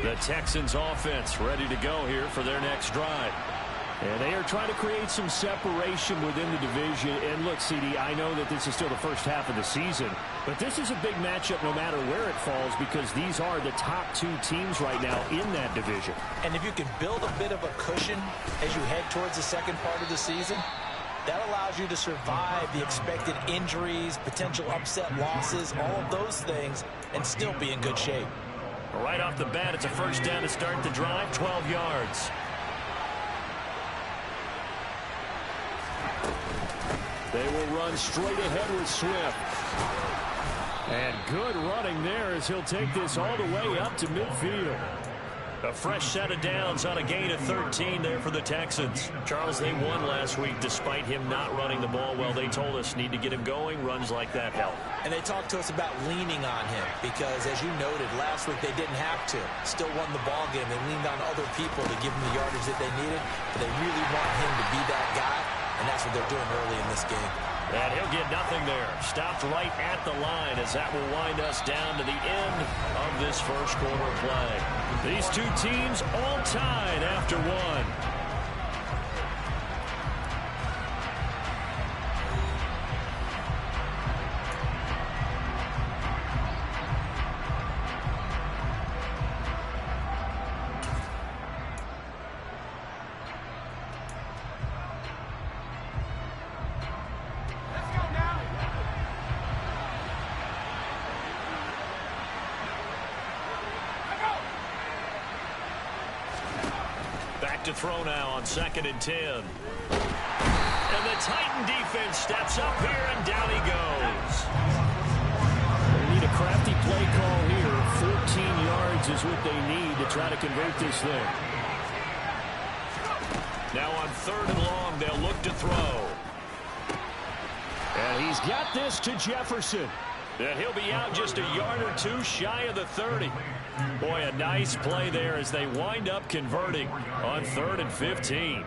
The Texans offense ready to go here for their next drive. And they are trying to create some separation within the division. And look, CD, I know that this is still the first half of the season, but this is a big matchup no matter where it falls because these are the top two teams right now in that division. And if you can build a bit of a cushion as you head towards the second part of the season, that allows you to survive the expected injuries, potential upset losses, all of those things, and still be in good shape. Right off the bat, it's a first down to start the drive, 12 yards. They will run straight ahead with Swift. And good running there as he'll take this all the way up to midfield. A fresh set of downs on a gain of 13 there for the Texans. Charles, they won last week despite him not running the ball well. They told us need to get him going. Runs like that help. And they talked to us about leaning on him because, as you noted, last week they didn't have to. Still won the ball game. They leaned on other people to give him the yardage that they needed. But they really want him to be that guy, and that's what they're doing early in this game. And he'll get nothing there. Stopped right at the line as that will wind us down to the end of this first quarter play. These two teams all tied after one. To throw now on 2nd and 10. And the Titan defense steps up here, and down he goes. They need a crafty play call here. 14 yards is what they need to try to convert this thing. Now on 3rd and long, they'll look to throw. And he's got this to Jefferson. And he'll be out just a yard or two shy of the 30. Boy, a nice play there as they wind up converting on 3rd and 15.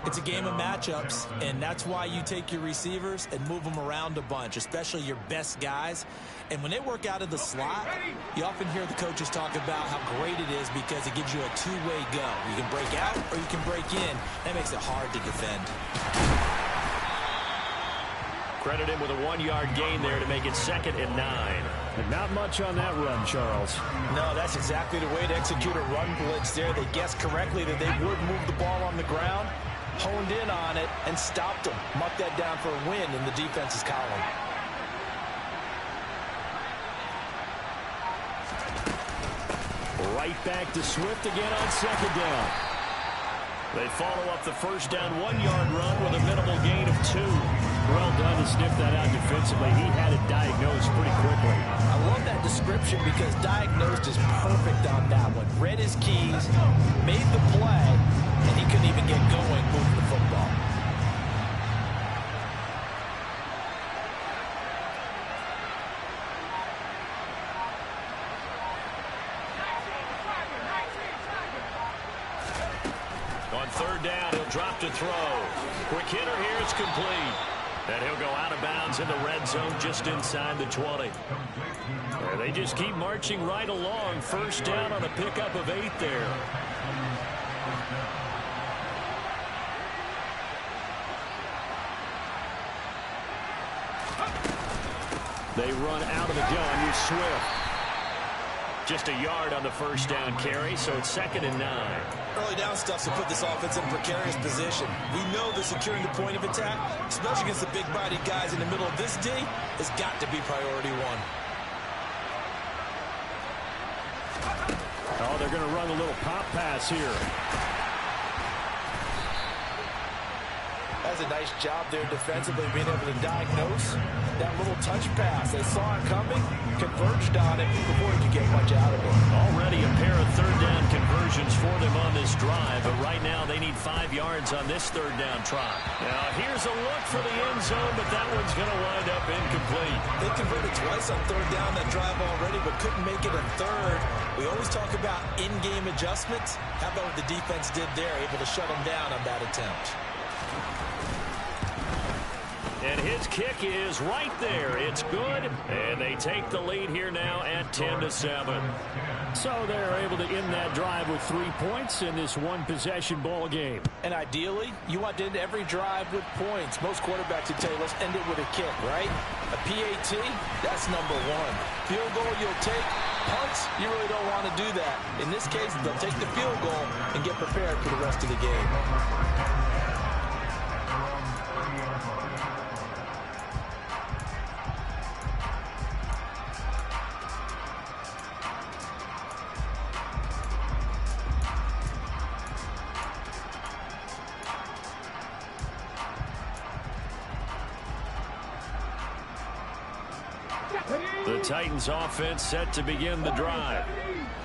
It's a game of matchups, and that's why you take your receivers and move them around a bunch, especially your best guys. And when they work out of the slot, you often hear the coaches talk about how great it is because it gives you a two-way go. You can break out or you can break in. That makes it hard to defend. Credit him with a 1-yard gain there to make it 2nd and 9. And not much on that run, Charles. No, that's exactly the way to execute a run blitz there. They guessed correctly that they would move the ball on the ground, honed in on it, and stopped them. Mucked that down for a win in the defense's column. Right back to Swift again on 2nd down. They follow up the first down 1-yard run with a minimal gain of 2. Well done to sniff that out defensively. He had it diagnosed pretty quickly. I love that description because diagnosed is perfect on that one. Read his keys, made the play, and he couldn't even get going moving the football. On 3rd down, he'll drop to throw. Quick hitter here, it's complete. And he'll go out of bounds in the red zone just inside the 20. And they just keep marching right along. First down on a pickup of 8 there. They run out of the gun with Swift. Just a yard on the first down carry, so it's 2nd and 9. Early down stuff to put this offense in a precarious position. We know that securing the point of attack, especially against the big-bodied guys in the middle of this D, has got to be priority one. Oh, they're going to run a little pop pass here. That's a nice job there defensively, being able to diagnose that little touch pass. They saw it coming, converged on it before he could get much out of it. Already a pair of 3rd down conversions for them on this drive, but right now they need 5 yards on this 3rd down try. Now here's a look for the end zone, but that one's going to wind up incomplete. They converted twice on 3rd down that drive already, but couldn't make it a 3rd. We always talk about in-game adjustments. How about what the defense did there, able to shut them down on that attempt? And his kick is right there. It's good, and they take the lead here now at 10-7. So they're able to end that drive with 3 points in this one-possession ball game. And ideally, you want to end every drive with points. Most quarterbacks would tell you, let's end it with a kick, right? A PAT, that's number one. Field goal you'll take. Punts, you really don't want to do that. In this case, they'll take the field goal and get prepared for the rest of the game. The Titans offense set to begin the drive.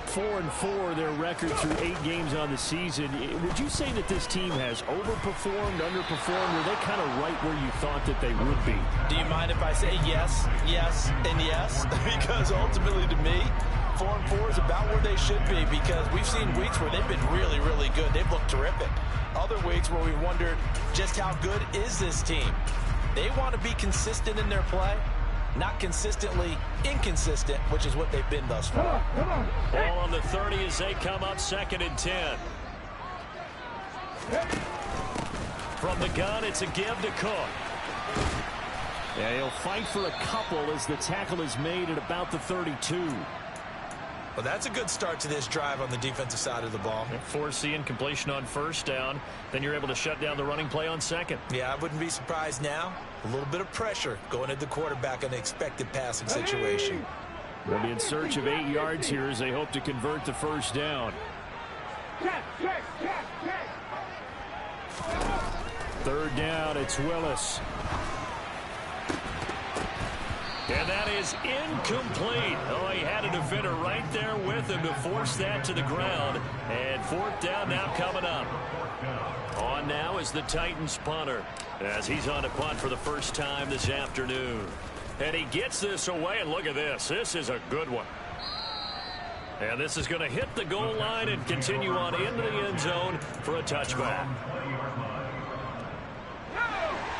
4-4 their record through 8 games on the season. Would you say that this team has overperformed, underperformed, or are they kind of right where you thought that they would be? Do you mind if I say yes, yes, and yes? Because ultimately to me, 4-4 is about where they should be, because we've seen weeks where they've been really, really good. They've looked terrific. Other weeks where we wondered just how good is this team. They want to be consistent in their play. Not consistently inconsistent, which is what they've been thus far. Ball on the 30 as they come up 2nd and 10. From the gun, it's a give to Cook. Yeah, he'll fight for a couple as the tackle is made at about the 32. Well, that's a good start to this drive on the defensive side of the ball. Force the incompletion on 1st down. Then you're able to shut down the running play on 2nd. Yeah, I wouldn't be surprised now. A little bit of pressure going at the quarterback in an expected passing situation. They'll be in search of 8 yards here as they hope to convert the 1st down. 3rd down, it's Willis. And that is incomplete. Oh, he had a defender right there with him to force that to the ground. And 4th down now coming up. On now is the Titans punter as he's on a punt for the first time this afternoon. And he gets this away, and look at this. This is a good one. And this is going to hit the goal line and continue on into the end zone for a touchback.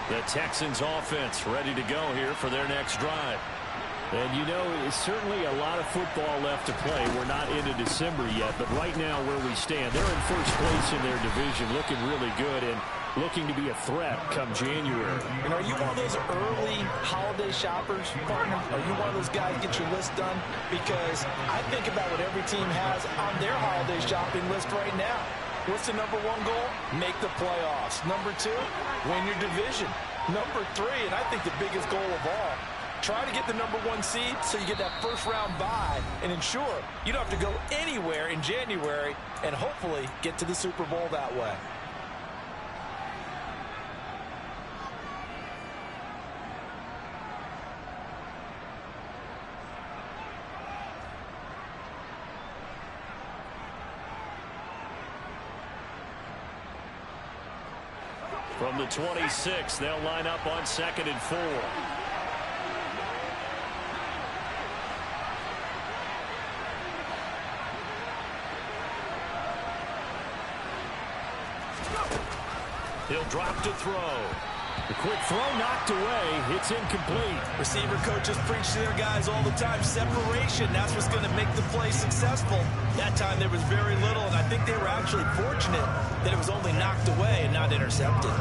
The Texans offense ready to go here for their next drive. And you know, it's certainly a lot of football left to play. We're not into December yet, but right now where we stand, they're in first place in their division, looking really good and looking to be a threat come January. And are you one of those early holiday shoppers, partner? Are you one of those guys get your list done? Because I think about what every team has on their holiday shopping list right now. What's the number 1 goal? Make the playoffs. Number 2, win your division. Number 3, and I think the biggest goal of all, try to get the number 1 seed so you get that first-round bye and ensure you don't have to go anywhere in January and hopefully get to the Super Bowl that way. From the 26, they'll line up on 2nd and 4. He'll drop to throw. The quick throw knocked away. It's incomplete. Receiver coaches preach to their guys all the time. Separation, that's what's going to make the play successful. That time there was very little, and I think they were actually fortunate that it was only knocked away and not intercepted.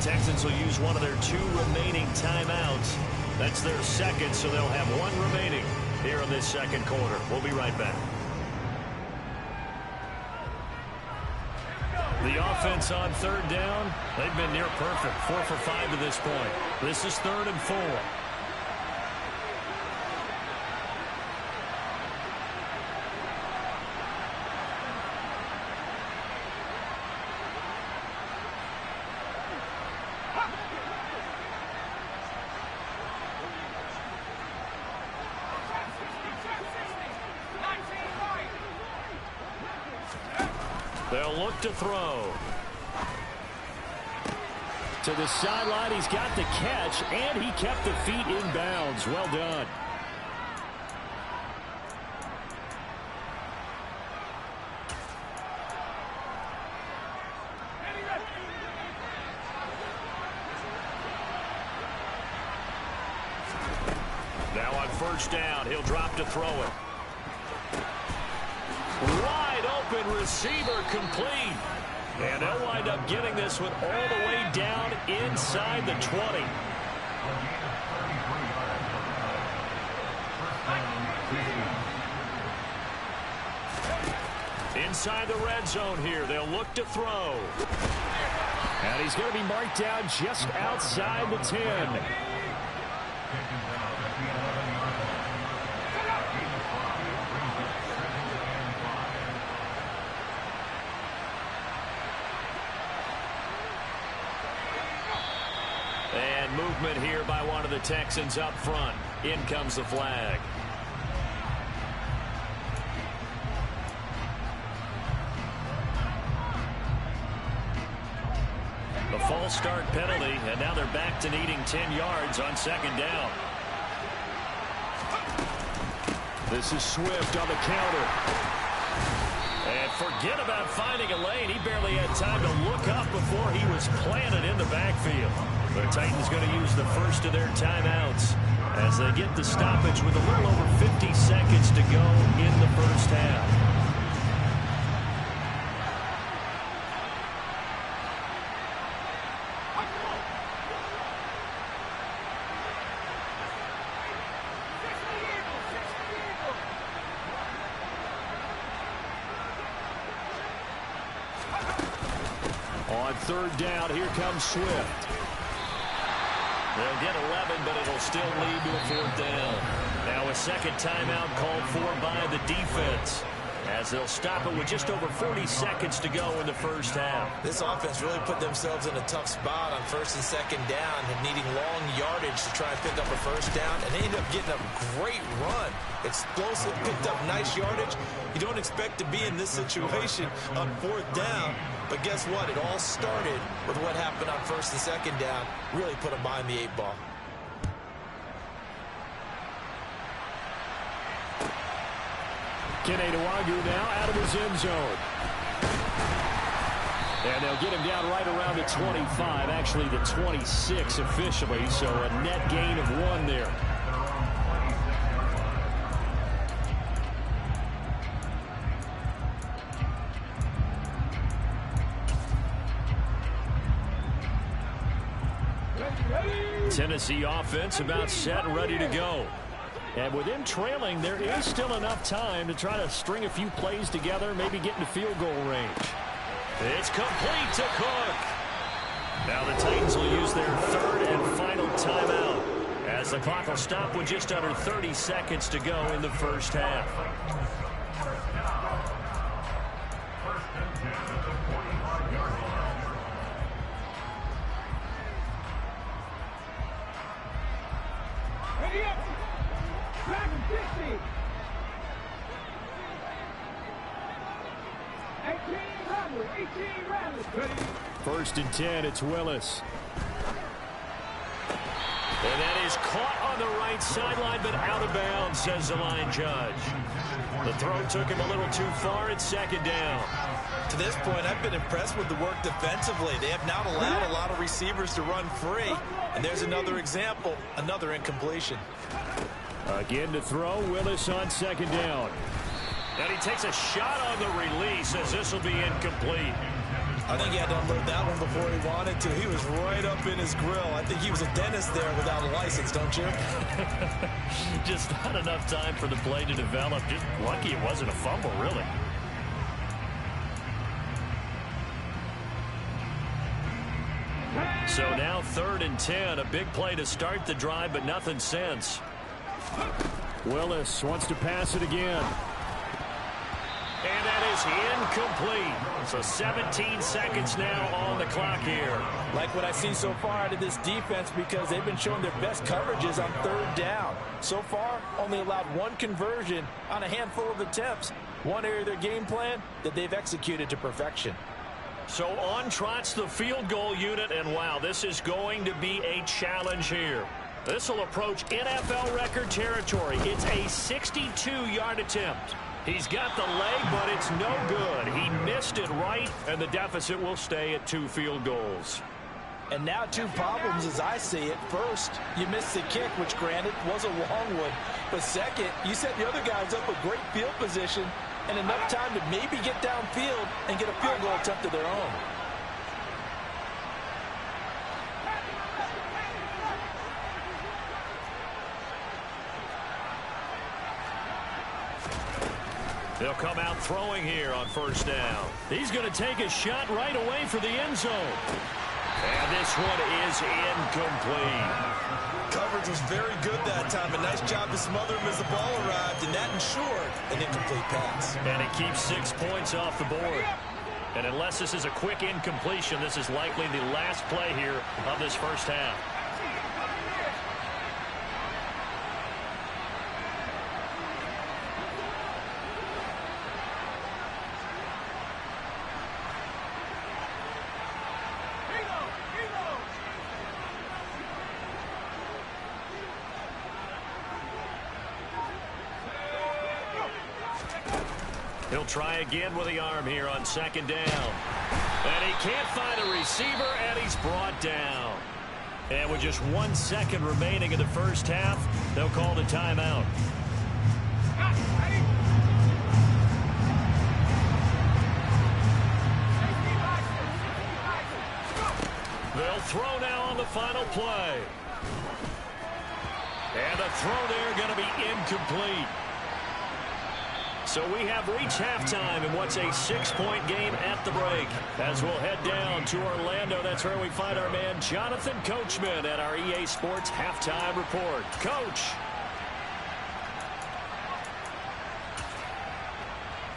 Texans will use one of their 2 remaining timeouts. That's their 2nd, so they'll have 1 remaining here in this 2nd quarter. We'll be right back. The offense on 3rd down, they've been near perfect. 4 for 5 to this point. This is 3rd and 4. They'll look to throw. To the sideline, he's got the catch, and he kept the feet in bounds. Well done. Now on first down, he'll drop to throw it. Wide open receiver, complete. And they'll wind up getting this one all the way down inside the 20. Inside the red zone here, they'll look to throw. And he's going to be marked down just outside the 10. And movement here by one of the Texans up front. In comes the flag. The false start penalty, and now they're back to needing 10 yards on second down. This is Swift on the counter. And forget about finding a lane. He barely had time to look up before he was planted in the backfield. The Titans going to use the first of their timeouts as they get the stoppage with a little over 50 seconds to go in the first half. On third down, here comes Swift. They'll get 11, but it'll still lead to a fourth down. Now a second timeout called for by the defense, as they'll stop it with just over 40 seconds to go in the first half. This offense really put themselves in a tough spot on first and second down and needing long yardage to try and pick up a first down, and they ended up getting a great run. Explosive, picked up nice yardage. You don't expect to be in this situation on fourth down, but guess what? It all started with what happened on first and second down. Really put them behind the 8 ball. Kene Nwangwu now out of his end zone. And they'll get him down right around the 25, actually the 26 officially, so a net gain of 1 there. Tennessee offense about set and ready to go. And with them trailing, there is still enough time to try to string a few plays together, maybe get into field goal range. It's complete to Cook. Now the Titans will use their third and final timeout, as the clock will stop with just under 30 seconds to go in the first half. First and 10, it's Willis. And that is caught on the right sideline, but out of bounds, says the line judge. The throw took him a little too far. It's second down. To this point, I've been impressed with the work defensively. They have not allowed a lot of receivers to run free. And there's another example, another incompletion. Again to throw, Willis on second down. And he takes a shot on the release as this will be incomplete. I think he had to unload that one before he wanted to. He was right up in his grill. I think he was a dentist there without a license, don't you? Just not enough time for the play to develop. Just lucky it wasn't a fumble, really. So now third and 10. A big play to start the drive, but nothing since. Willis wants to pass it again. And that is incomplete. So 17 seconds now on the clock here. Like what I've seen so far out of this defense, because they've been showing their best coverages on third down. So far, only allowed one conversion on a handful of attempts. One area of their game plan that they've executed to perfection. So on trots the field goal unit, and wow, this is going to be a challenge here. This will approach NFL record territory. It's a 62-yard attempt. He's got the leg, but it's no good. He missed it right, and the deficit will stay at 2 field goals. And now 2 problems as I see it. First, you missed the kick, which granted was a long one. But second, you set the other guys up with great field position and enough time to maybe get downfield and get a field goal attempt of their own. They'll come out throwing here on first down. He's going to take a shot right away for the end zone. And this one is incomplete. Coverage was very good that time. A nice job to smother him as the ball arrived, and that ensured an incomplete pass. And it keeps 6 points off the board. And unless this is a quick incompletion, this is likely the last play here of this first half. He'll try again with the arm here on second down. And he can't find a receiver, and he's brought down. And with just 1 second remaining in the first half, they'll call the timeout. They'll throw now on the final play. And the throw there going to be incomplete. So we have reached halftime in what's a 6-point game at the break. As we'll head down to Orlando, that's where we find our man Jonathan Coachman at our EA Sports Halftime Report. Coach.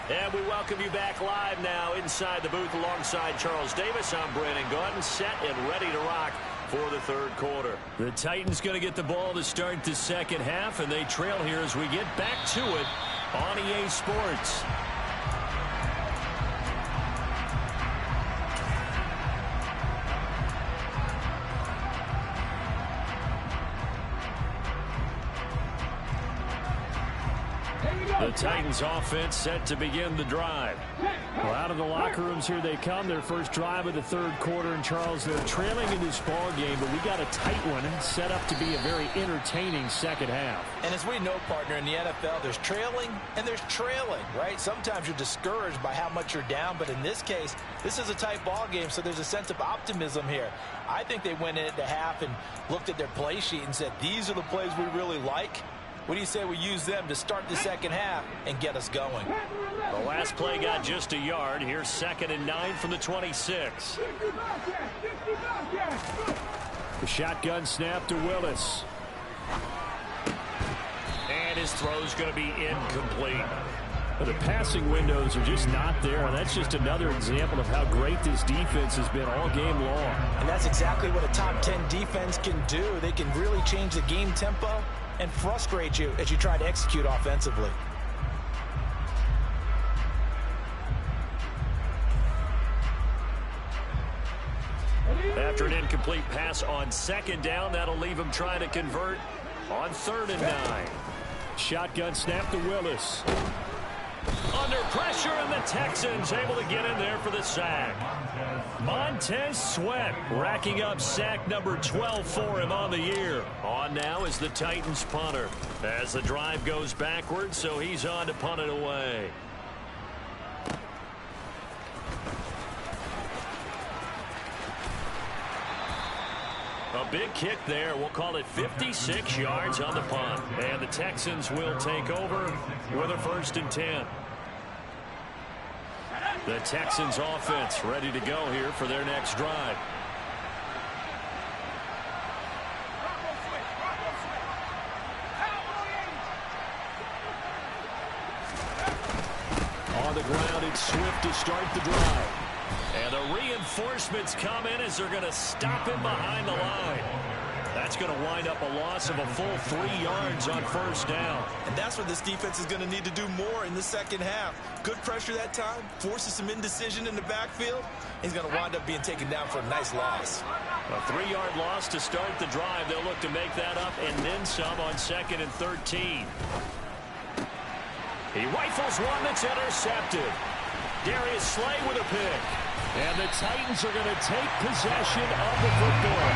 And we welcome you back live now inside the booth alongside Charles Davis. I'm Brandon Gaudin, set and ready to rock for the third quarter. The Titans going to get the ball to start the second half, and they trail here as we get back to it on EA Sports. The Titans offense set to begin the drive. Well, out of the locker rooms here they come. Their first drive of the third quarter. And Charles, they're trailing in this ball game, but we got a tight one set up to be a very entertaining second half. And as we know, partner, in the NFL, there's trailing and there's trailing, right? Sometimes you're discouraged by how much you're down, but in this case, this is a tight ball game, so there's a sense of optimism here. I think they went into half and looked at their play sheet and said, these are the plays we really like. What do you say we use them to start the second half and get us going? The last play got just a yard. Here's 2nd and 9 from the 26. The shotgun snap to Willis. And his throw's going to be incomplete. The passing windows are just not there, and that's just another example of how great this defense has been all game long. And that's exactly what a top 10 defense can do. They can really change the game tempo and frustrate you as you try to execute offensively. After an incomplete pass on second down, that'll leave him trying to convert on 3rd and 9. Shotgun snap to Willis. Under pressure, and the Texans able to get in there for the sack. Montez Sweat racking up sack number 12 for him on the year. On now is the Titans punter as the drive goes backwards, so he's on to punt it away. A big kick there. We'll call it 56 yards on the punt. And the Texans will take over with a 1st and 10. The Texans offense ready to go here for their next drive. On the ground, it's Swift to start the drive. And the reinforcements come in as they're going to stop him behind the line. That's going to wind up a loss of a full 3 yards on first down. And that's what this defense is going to need to do more in the second half. Good pressure that time, forces some indecision in the backfield. He's going to wind up being taken down for a nice loss. A 3-yard loss to start the drive. They'll look to make that up and then some on 2nd and 13. He rifles one that's intercepted. Darius Slay with a pick. And the Titans are going to take possession of the football.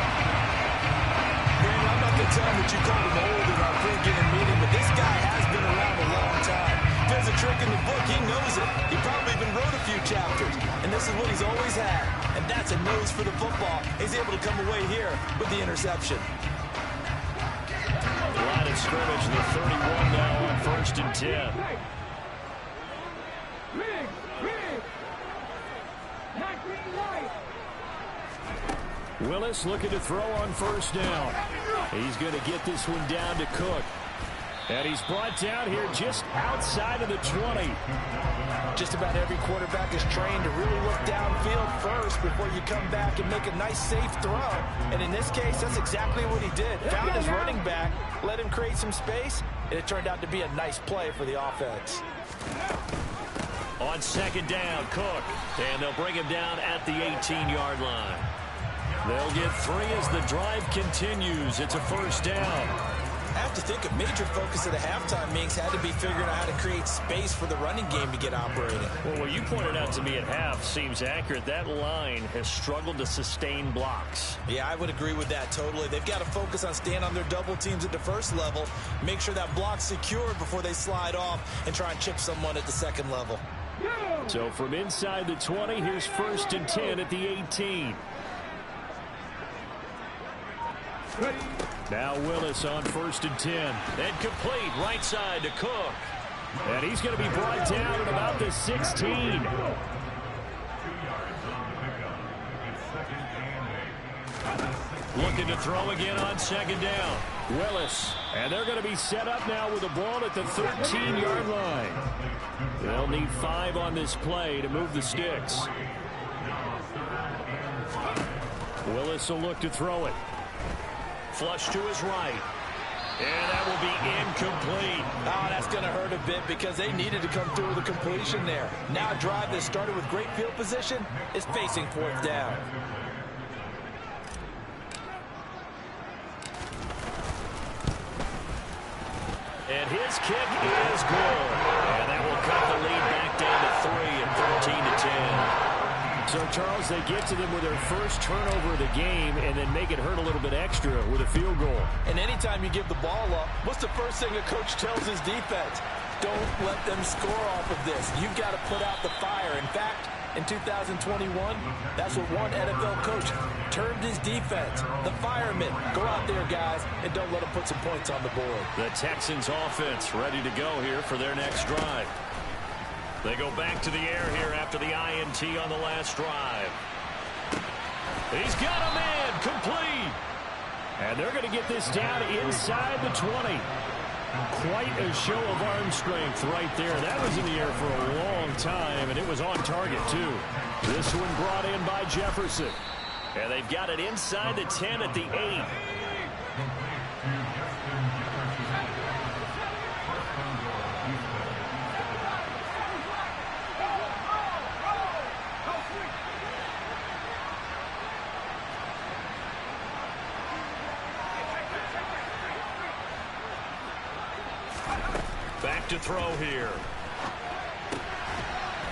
Brandon, I'm not going to tell him that you called him old in our pregame meeting, but this guy has been around a long time. If there's a trick in the book, he knows it. He probably even wrote a few chapters. And this is what he's always had. And that's a nose for the football. He's able to come away here with the interception. Line of scrimmage, the 31 now on 1st and 10. Willis looking to throw on 1st down. He's going to get this one down to Cook. And he's brought down here just outside of the 20. Just about every quarterback is trained to really look downfield first before you come back and make a nice, safe throw. And in this case, that's exactly what he did. Found his running back, let him create some space, and it turned out to be a nice play for the offense. On 2nd down, Cook. And they'll bring him down at the 18-yard line. They'll get 3 as the drive continues. It's a 1st down. I have to think a major focus of the halftime meetings had to be figuring out how to create space for the running game to get operating. Well, what you pointed out to me at half seems accurate. That line has struggled to sustain blocks. Yeah, I would agree with that totally. They've got to focus on staying on their double teams at the first level, make sure that block's secured before they slide off and try and chip someone at the second level. So from inside the 20, here's 1st and 10 at the 18. Now Willis on 1st and 10. And complete right side to Cook. And he's going to be brought down at about the 16. Looking to throw again on 2nd down. Willis. And they're going to be set up now with the ball at the 13-yard line. They'll need 5 on this play to move the sticks. Willis will look to throw it. Flush to his right. And that will be incomplete. Oh, that's going to hurt a bit because they needed to come through with a completion there. Now a drive that started with great field position is facing 4th down. And his kick is good. And that will cut the lead back down to 3 and 13 to 10. So, Charles, they get to them with their first turnover of the game and then make it hurt a little bit extra with a field goal. And anytime you give the ball up, what's the first thing a coach tells his defense? Don't let them score off of this. You've got to put out the fire. In fact, in 2021, that's what one NFL coach termed his defense. The firemen. Go out there, guys, and don't let them put some points on the board. The Texans offense ready to go here for their next drive. They go back to the air here after the INT on the last drive. He's got a man complete. And they're going to get this down inside the 20. Quite a show of arm strength right there. That was in the air for a long time, and it was on target, too. This one brought in by Jefferson. And they've got it inside the 10 at the 8. Back to throw here.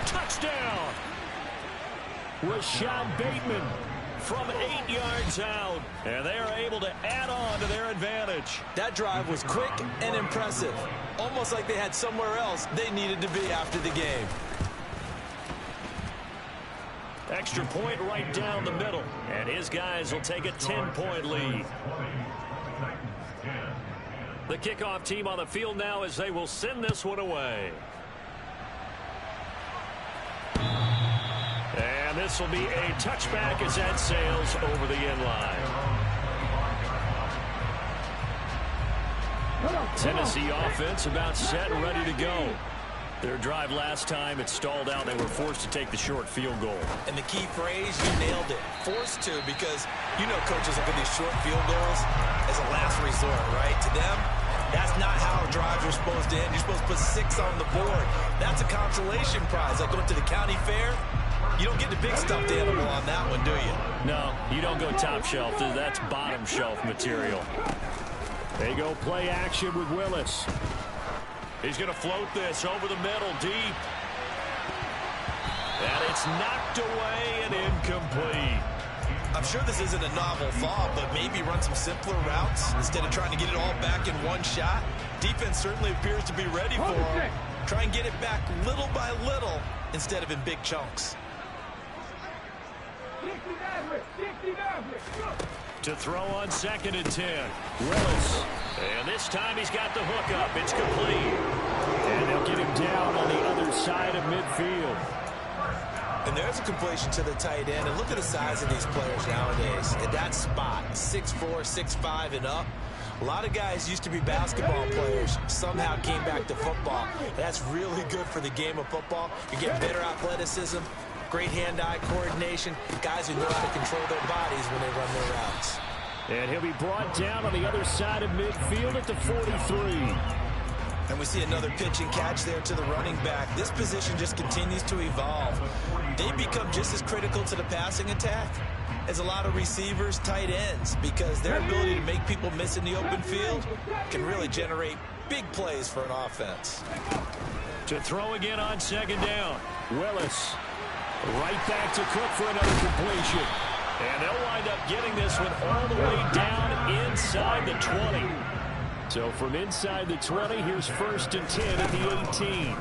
Touchdown! Rashad Bateman from 8 yards out. And they are able to add on to their advantage. That drive was quick and impressive. Almost like they had somewhere else they needed to be after the game. Extra point right down the middle. And his guys will take a 10-point lead. The kickoff team on the field now as they will send this one away. And this will be a touchback as that sails over the end line. Tennessee offense about set and ready to go. Their drive last time, it stalled out. They were forced to take the short field goal. And the key phrase, you nailed it. Forced to, because you know coaches look at these short field goals as a last resort, right? To them, that's not how drives are supposed to end. You're supposed to put 6 on the board. That's a consolation prize. Like going to the county fair, you don't get the big stuffed animal on that one, do you? No, you don't go top shelf. That's bottom shelf material. They go play action with Willis. He's going to float this over the middle, deep. And it's knocked away and incomplete. I'm sure this isn't a novel thought, but maybe run some simpler routes instead of trying to get it all back in one shot. Defense certainly appears to be ready for him. Try and get it back little by little instead of in big chunks. To throw on 2nd and 10. Willis. And this time he's got the hook up. It's complete. And they'll get him down on the other side of midfield. And there's a completion to the tight end. And look at the size of these players nowadays. At that spot, 6'4", 6'5", and up. A lot of guys used to be basketball players, somehow came back to football. That's really good for the game of football. You get better athleticism, great hand-eye coordination, guys who know how to control their bodies when they run their routes. And he'll be brought down on the other side of midfield at the 43. And we see another pitch and catch there to the running back. This position just continues to evolve. They become just as critical to the passing attack as a lot of receivers, tight ends, because their ability to make people miss in the open field can really generate big plays for an offense. To throw again on 2nd down. Willis. Right back to Cook for another completion. And they'll wind up getting this one all the way down inside the 20. So from inside the 20, here's 1st and 10 at the 18.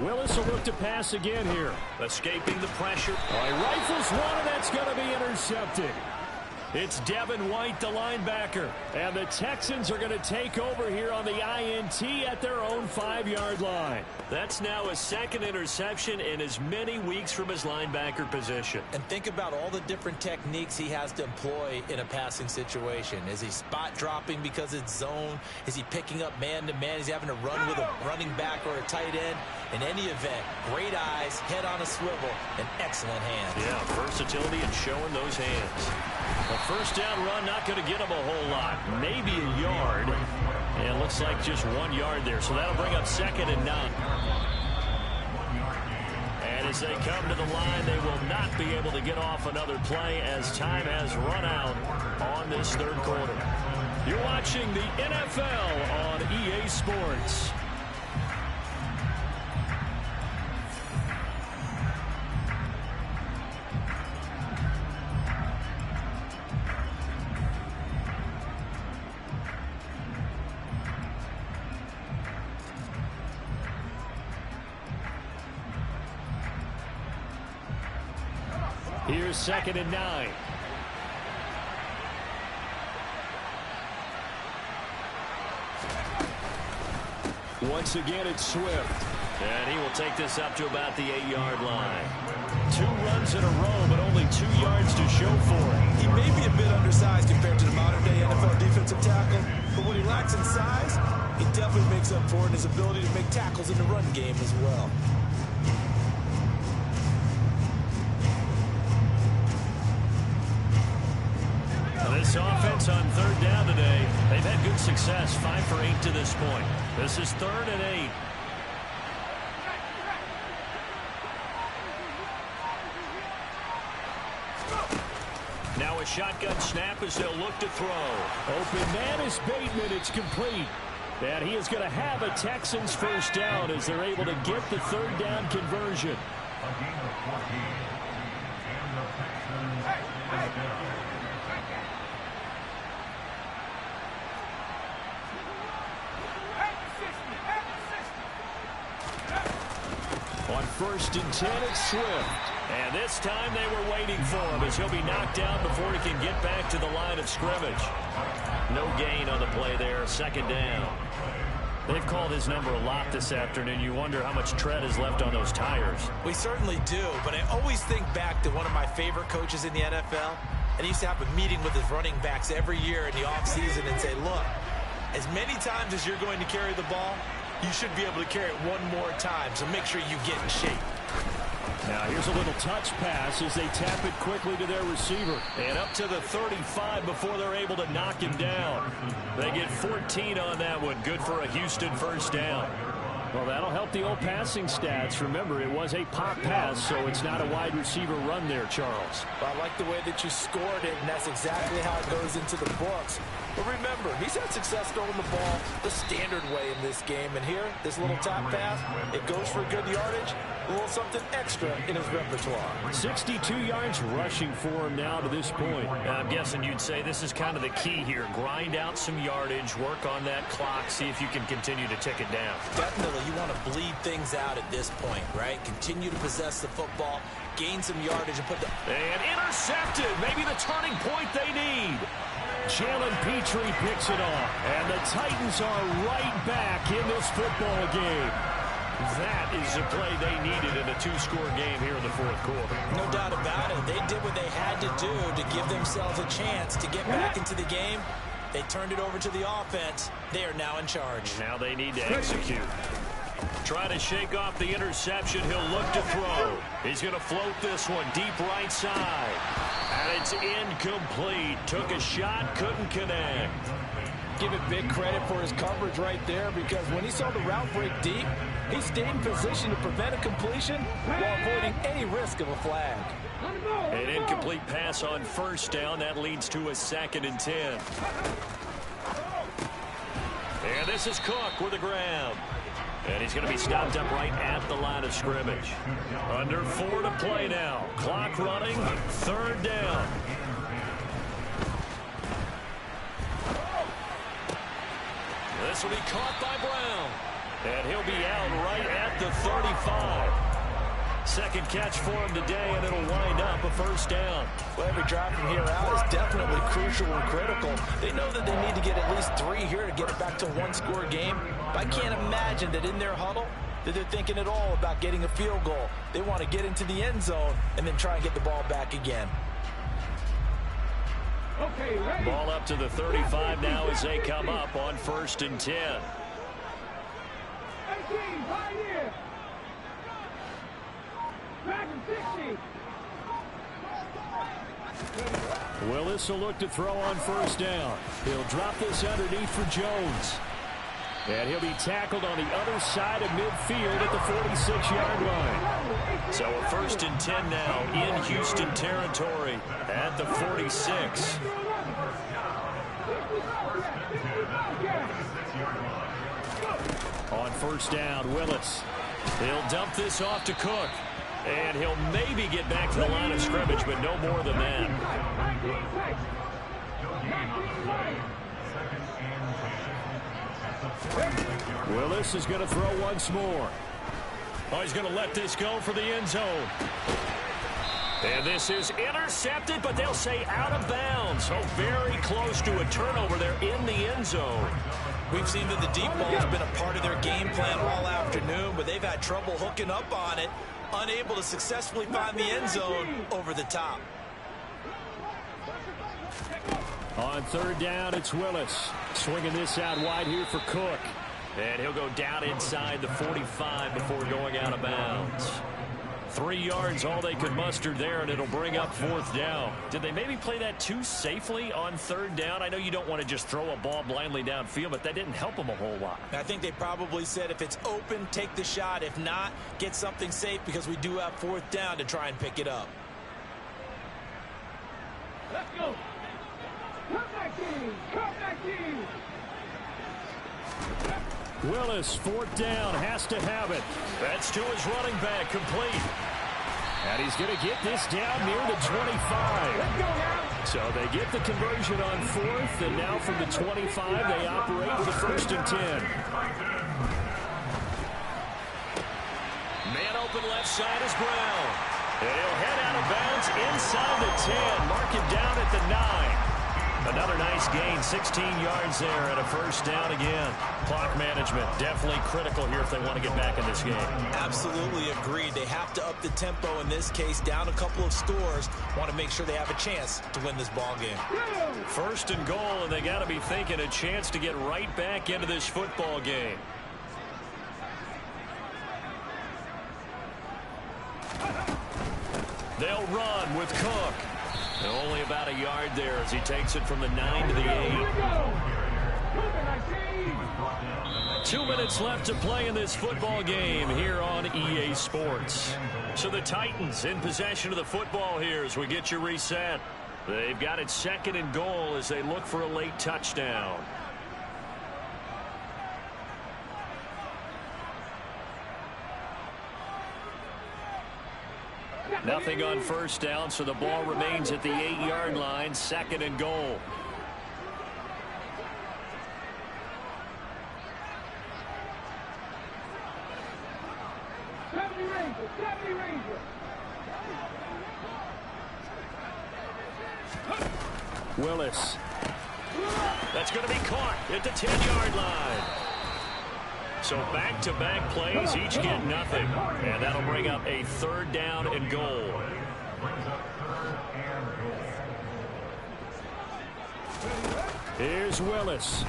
Willis will look to pass again here. Escaping the pressure. All right, rifles one, and that's going to be intercepted. It's Devin White, the linebacker. And the Texans are going to take over here on the INT at their own 5-yard line. That's now his 2nd interception in as many weeks from his linebacker position. And think about all the different techniques he has to employ in a passing situation. Is he spot dropping because it's zone? Is he picking up man-to-man? Is he having to run with a running back or a tight end? In any event, great eyes, head on a swivel, and excellent hands. Yeah, versatility and showing those hands. A 1st down run, not going to get him a whole lot. Maybe a yard. And it looks like just 1 yard there. So that'll bring up 2nd and 9. And as they come to the line, they will not be able to get off another play as time has run out on this 3rd quarter. You're watching the NFL on EA Sports. Here's 2nd and 9. Once again, it's Swift. And he will take this up to about the 8-yard line. 2 runs in a row, but only 2 yards to show for it. He may be a bit undersized compared to the modern-day NFL defensive tackle, but what he lacks in size, he definitely makes up for it in his ability to make tackles in the run game as well. This offense on 3rd down today, they've had good success, 5 for 8 to this point. This is 3rd and 8. Now a shotgun snap as they'll look to throw. Open man is Bateman. It's complete. And he is going to have a Texans 1st down as they're able to get the 3rd down conversion. On 1st and 10, it's Swift. And this time they were waiting for him as he'll be knocked down before he can get back to the line of scrimmage. No gain on the play there, 2nd down. They've called his number a lot this afternoon. You wonder how much tread is left on those tires. We certainly do, but I always think back to one of my favorite coaches in the NFL. And he used to have a meeting with his running backs every year in the offseason and say, look, as many times as you're going to carry the ball, you should be able to carry it one more time, so make sure you get in shape. Now here's a little touch pass as they tap it quickly to their receiver. And up to the 35 before they're able to knock him down. They get 14 on that one. Good for a Houston first down. Well, that'll help the old passing stats. Remember, it was a pop pass, so it's not a wide receiver run there, Charles. Well, I like the way that you scored it, and that's exactly how it goes into the books. But remember, he's had success throwing the ball the standard way in this game. And here, this little top pass, it goes for good yardage, a little something extra in his repertoire. 62 yards rushing for him now to this point. I'm guessing you'd say this is kind of the key here. Grind out some yardage, work on that clock, see if you can continue to tick it down. Definitely, you want to bleed things out at this point, right? Continue to possess the football, gain some yardage, and put the... And intercepted, maybe the turning point they need. Jalen Petrie picks it off, and the Titans are right back in this football game. That is the play they needed in a two-score game here in the fourth quarter. No doubt about it. They did what they had to do to give themselves a chance to get back into the game. They turned it over to the offense. They are now in charge. Now they need to execute. Try to shake off the interception. He'll look to throw. He's going to float this one deep right side. And it's incomplete. Took a shot, couldn't connect. Give it big credit for his coverage right there, because when he saw the route break deep, he stayed in position to prevent a completion while avoiding any risk of a flag. An incomplete pass on first down. That leads to a 2nd and 10. And this is Cook with the ground. And he's going to be stopped up right at the line of scrimmage. Under 4 to play now. Clock running. 3rd down. This will be caught by Brown. And he'll be out right at the 35. Second catch for him today, and it'll wind up a first down. Well, every drive from here out is definitely crucial and critical. They know that they need to get at least 3 here to get it back to a one-score game. But I can't imagine that in their huddle that they're thinking at all about getting a field goal. They want to get into the end zone and then try and get the ball back again. Okay, ready. Ball up to the 35 now as they come up on 1st and 10. 18, right here. Back and 60. Willis will look to throw on 1st down. He'll drop this underneath for Jones. And he'll be tackled on the other side of midfield at the 46-yard line. So a 1st and 10 now in Houston territory at the 46. On 1st down, Willis. He'll dump this off to Cook. And he'll maybe get back to the line of scrimmage, but no more than that. Willis is going to throw once more. Oh, he's going to let this go for the end zone. And this is intercepted, but they'll say out of bounds. So very close to a turnover there in the end zone. We've seen that the deep ball has been a part of their game plan all afternoon, but they've had trouble hooking up on it, unable to successfully find the end zone over the top. On 3rd down, it's Willis. Swinging this out wide here for Cook. And he'll go down inside the 45 before going out of bounds. 3 yards, all they could muster there, and it'll bring up 4th down. Did they maybe play that too safely on 3rd down? I know you don't want to just throw a ball blindly downfield, but that didn't help them a whole lot. I think they probably said if it's open, take the shot. If not, get something safe, because we do have 4th down to try and pick it up. Let's go. Come back in. Come back in. Willis, 4th down, has to have it. That's to his running back, complete. And he's going to get this down near the 25. Let's go now. So they get the conversion on 4th, and now from the 25, they operate with a 1st and 10. Man open left side is Brown. And he'll head out of bounds inside the 10. Mark it down at the 9. Another nice gain, 16 yards there, and a 1st down again. Clock management, definitely critical here if they want to get back in this game. Absolutely agreed. They have to up the tempo in this case, down a couple of scores. Want to make sure they have a chance to win this ball game. 1st and goal, and they got to be thinking a chance to get right back into this football game. They'll run with Cook. And only about a yard there as he takes it from the 9 to the 8. 2 minutes left to play in this football game here on EA Sports. So the Titans in possession of the football here as we get your reset. They've got it 2nd and goal as they look for a late touchdown. Nothing on first down, so the ball remains at the 8-yard line, 2nd and goal. Willis. That's going to be caught at the 10-yard line. So back-to-back plays, each get nothing. And that'll bring up a 3rd down and goal. Here's Willis.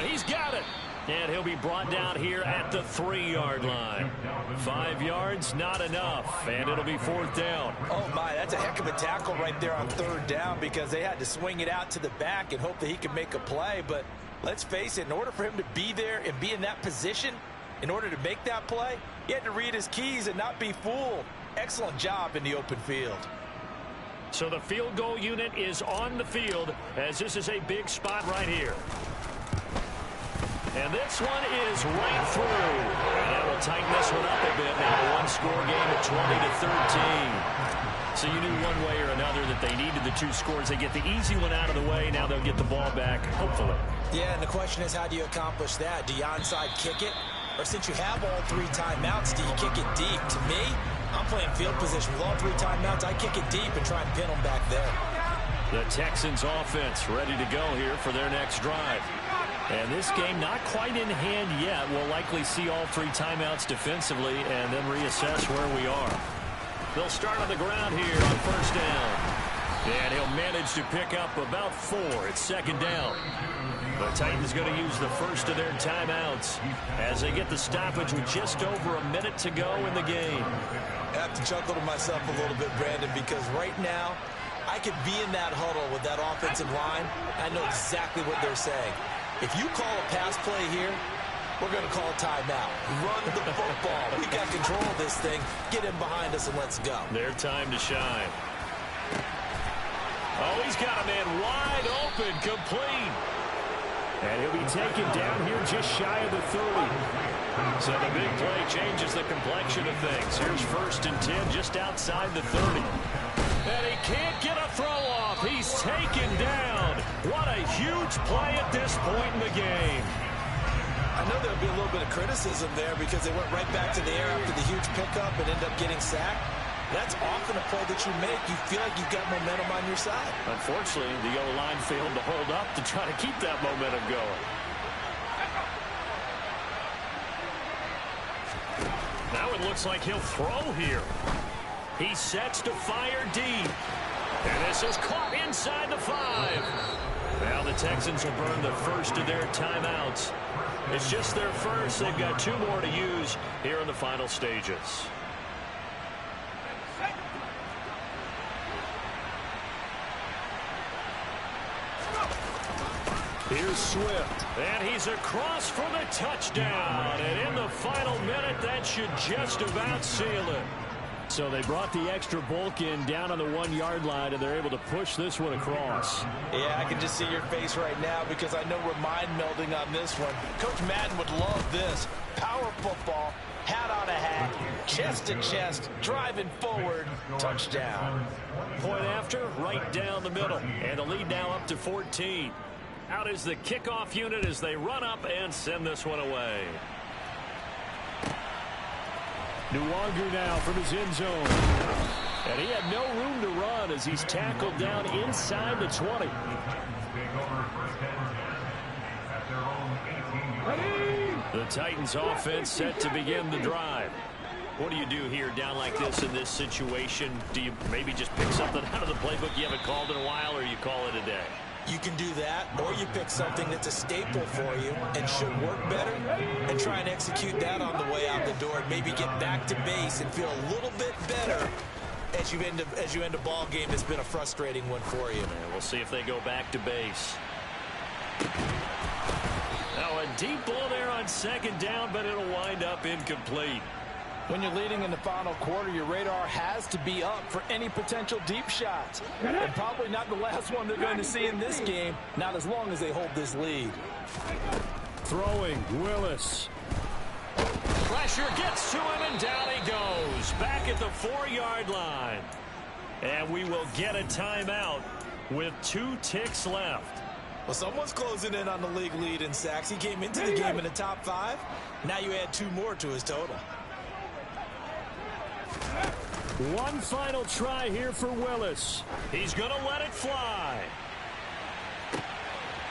He's got it. And he'll be brought down here at the 3-yard line. 5 yards, not enough. And it'll be 4th down. Oh, my, that's a heck of a tackle right there on 3rd down because they had to swing it out to the back and hope that he could make a play. But let's face it, in order for him to be there and be in that position, in order to make that play, he had to read his keys and not be fooled. Excellent job in the open field. So the field goal unit is on the field as this is a big spot right here. And this one is right through. And that will tighten this one up a bit. Now a one-score game at 20-13. So you knew one way or another that they needed the 2 scores. They get the easy one out of the way. Now they'll get the ball back, hopefully. Yeah, and the question is, how do you accomplish that? Do you onside kick it? Or since you have all 3 timeouts, do you kick it deep? To me, I'm playing field position. With all 3 timeouts, I kick it deep and try and pin them back there. The Texans offense ready to go here for their next drive. And this game not quite in hand yet. We'll likely see all 3 timeouts defensively and then reassess where we are. They'll start on the ground here on 1st down. And he'll manage to pick up about 4. It's 2nd down. The Titans going to use the first of their timeouts as they get the stoppage with just over a minute to go in the game. I have to chuckle to myself a little bit, Brandon, because right now I could be in that huddle with that offensive line. I know exactly what they're saying. If you call a pass play here, we're going to call a timeout. Run the football. We got control of this thing. Get in behind us and let's go. Their time to shine. Oh, he's got a man wide open, complete. And he'll be taken down here just shy of the 30. So the big play changes the complexion of things. Here's 1st and 10 just outside the 30. And he can't get a throw off. He's taken down. What a huge play at this point in the game. I know there'll be a little bit of criticism there because they went right back to the air after the huge pickup and end up getting sacked. That's often a play that you make. You feel like you've got momentum on your side. Unfortunately, the O-line failed to hold up to try to keep that momentum going. Now it looks like he'll throw here. He sets to fire deep. And this is caught inside the 5. Now the Texans will burn the first of their timeouts. It's just their first. They've got 2 more to use here in the final stages. Here's Swift. And he's across for the touchdown. And in the final minute, that should just about seal it. So they brought the extra bulk in down on the 1-yard line, and they're able to push this one across. Yeah, I can just see your face right now because I know we're mind melding on this one. Coach Madden would love this. Power football, hat on a hat, chest to chest, driving forward, touchdown. Point after, right down the middle. And the lead now up to 14. Out is the kickoff unit as they run up and send this one away. Nwangu now from his end zone. And he had no room to run as he's tackled down inside the 20. The Titans offense set to begin the drive. What do you do here down like this in this situation? Do you maybe just pick something out of the playbook you haven't called in a while, or you call it a day? You can do that, or you pick something that's a staple for you and should work better and try and execute that on the way out the door and maybe get back to base and feel a little bit better as you end a ball game that's been a frustrating one for you. And we'll see if they go back to base. Now a deep ball there on second down, but it'll wind up incomplete. When you're leading in the final quarter, your radar has to be up for any potential deep shots. And probably not the last one they're going to see in this game, not as long as they hold this lead. Throwing, Willis. Pressure gets to him, and down he goes. Back at the 4-yard line. And we will get a timeout with 2 ticks left. Well, someone's closing in on the league lead in sacks. He came into the game in the top 5. Now you add 2 more to his total. One final try here for Willis. He's going to let it fly.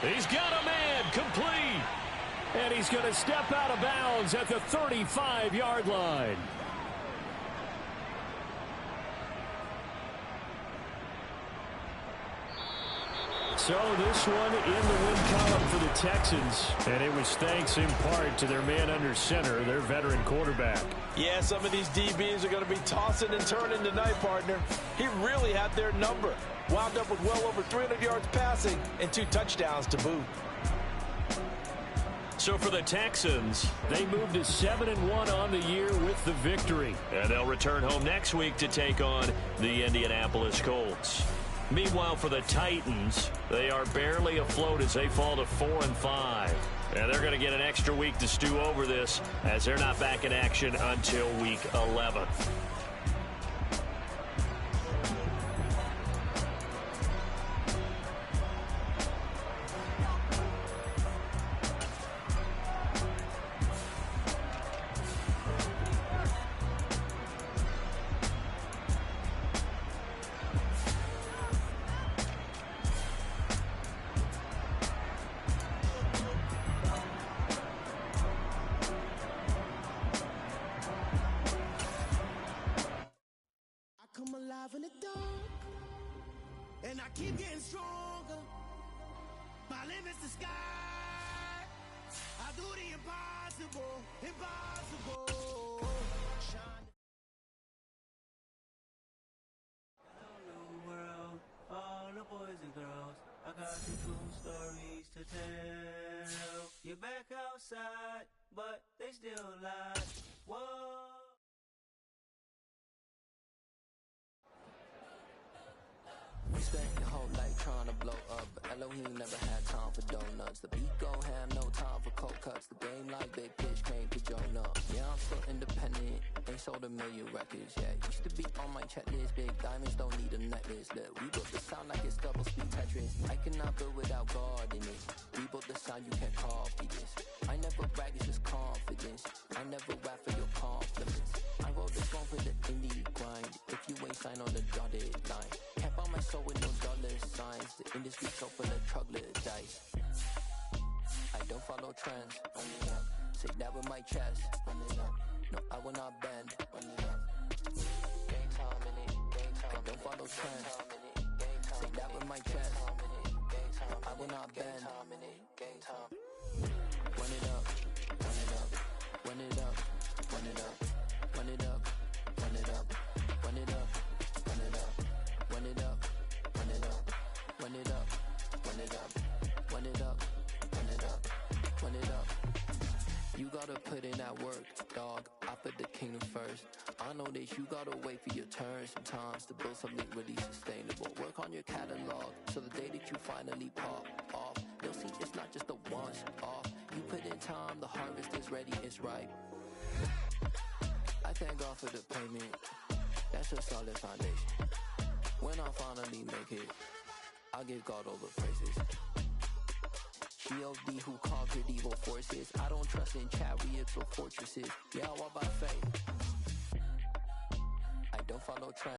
He's got a man, complete. And he's going to step out of bounds at the 35-yard line. So this one in the win column for the Texans. And it was thanks in part to their man under center, their veteran quarterback. Yeah, some of these DBs are going to be tossing and turning tonight, partner. He really had their number. Wound up with well over 300 yards passing and 2 touchdowns to boot. So for the Texans, they moved to 7-1 on the year with the victory. And they'll return home next week to take on the Indianapolis Colts. Meanwhile, for the Titans, they are barely afloat as they fall to 4-5. And they're going to get an extra week to stew over this as they're not back in action until week 11. Come alive in the dark, and I keep getting stronger. My limit's the sky. I do the impossible, impossible. Shine. Hello world, all the boys and girls. I got some true stories to tell. You're back outside, but they still lie. Whoa. We spent your whole life trying to blow up, but Elohim never had time for donuts. The beat go ham, no time for cold cuts. The game like big pitch came to join up. Yeah, I'm still independent, ain't sold a million records yet. Used to be on my checklist, big diamonds don't need a necklace. Look, we built the sound like it's double speed Tetris. I cannot build without God in it. We built the sound, you can't copy this. I never brag, it's just confidence. I never rap for your compliments. I wrote this song for the indie grind. If you ain't signed on the dotted line, can't buy my soul with no dollar signs. The industry so full of troglodytes. I don't follow trends. Say that with my chest. No, I will not bend. Game time in it. I don't follow trends. Say that with my chest. No, I will not bend. Game time. Run it up. Run it up. Run it up. Run it up. Run it up. Run it up. Run it up. Run it up. Run it up. Run it up. Run it up. Run it up. Run it up. Run it up. Run it up. You gotta put in that work, dog. I put the kingdom first. I know that you gotta wait for your turn sometimes to build something really sustainable. Work on your catalog so the day that you finally pop off, you'll see it's not just a once off. You put in time, the harvest is ready, it's ripe. I thank God for the payment. That's a solid foundation. When I finally make it, I'll give God all the praises. G.O.D. who conquered evil forces. I don't trust in chariots or fortresses. Yeah, I walk by faith. I don't follow trends.